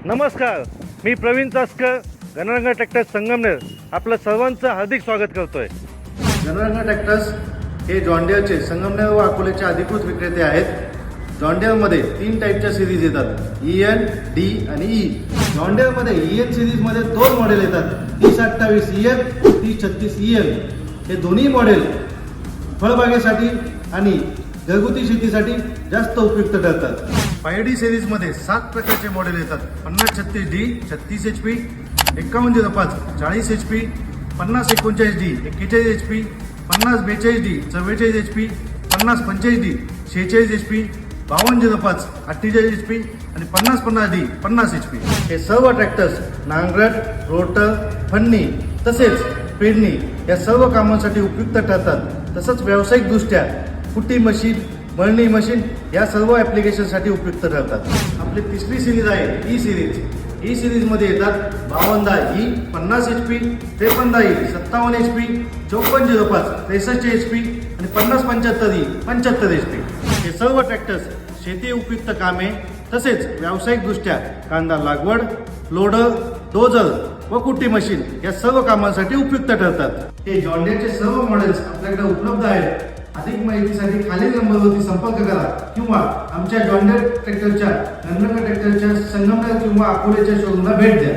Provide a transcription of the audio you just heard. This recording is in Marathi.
नमस्कार, मी प्रवीण चास्कर, गणरंग ट्रॅक्टर्स संगमनेर आपलं सर्वांचं हार्दिक स्वागत करतोय. गणरंग ट्रॅक्टर्स हे जॉन डिअरचे संगमनेर व अकोल्याचे अधिकृत विक्रेते आहेत. जॉन डिअरमध्ये 3 टाईपच्या सिरीज येतात, EN, D आणि E. जॉन डिअरमध्ये EN सिरीजमध्ये 2 मॉडेल येतात, 3028 EN, 3036 EN. हे दोन्ही मॉडेल फळबागेसाठी आणि घरगुती शेतीसाठी जास्त उपयुक्त ठरतात. 5D सिरीजमध्ये 7 प्रकारचे मॉडेल येतात, 5036D 36 HP, 5105 40 HP, 5039D 41 HP, 5042D 44 HP, 5025D 46 HP, 5205 48 HP आणि 5050D 50 HP. हे सर्व ट्रॅक्टर्स नांगरट, रोटर, फन्नी तसेच पेरणी या सर्व कामांसाठी उपयुक्त ठरतात. तसंच व्यावसायिकदृष्ट्या कुट्टी मशीन, मळणी मशीन या सर्व ॲप्लिकेशनसाठी उपयुक्त ठरतात. आपली तिसरी सिरीज आहे E सिरीज. E सिरीजमध्ये येतात 52E 50 HP, 53E 57 HP, 5405 63 HP आणि 5075E 75 HP. हे सर्व ट्रॅक्टर्स शेती उपयुक्त कामे तसेच व्यावसायिकदृष्ट्या कांदा लागवड, लोडर, डोजर व कुट्टी मशीन या सर्व कामांसाठी उपयुक्त ठरतात. हे जॉन डिअरचे सर्व मॉडेल्स आपल्याकडे उपलब्ध आहेत. अधिक माहितीसाठी खालील नंबरवरती संपर्क करा किंवा आमच्या जॉन डिअर ट्रॅक्टरच्या गणरंग ट्रॅक्टरच्या संगमनेर किंवा अकोल्याच्या शोरूमला भेट द्या.